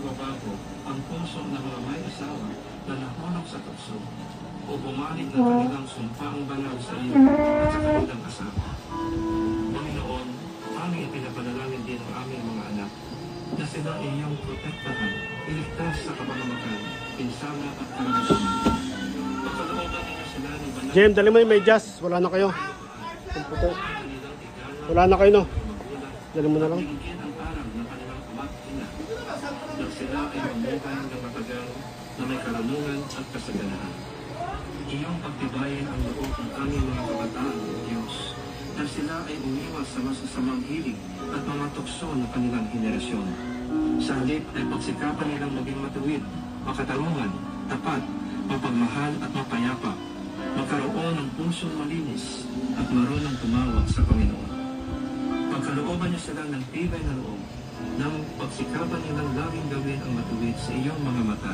magbabago ang puso ng mga may asawa na nahulog sa tukso o bumalik ng kanilang sumpaang banal sa iyo at sa kanilang asawa. Panginoon, aming ipinapanalangin din ang aming mga anak na sila iyong protektahan, iligtas sa kapahamakan, pinsala at karamdaman. Pagkalooban ninyo sila ng banal. Jem, dali mo yung medyas. Wala na kayo. Wala na kayo, no? Dali mo na lang. Bigyan ang aral ng kanilang ama't ina na sila ay mamuhay ng matagal na may kalamungan at kasaganahan. Iyong pagtibayin ang loob ng aming mga kabataan, Diyos, na sila ay umiwas sa masasamang hilig at mga tukso ng kanilang henerasyon. Sa halip ay pagsikapan nilang maging matuwid, makatarungan, tapat, mapagmahal at mapayapa, magkaroon ng pusong malinis at marunong tumawag sa Panginoon. Pagkalooban niyo sila ng tibay na loob, nang pagsikapan nilang laging gawin ang matuwid sa iyong mga mata.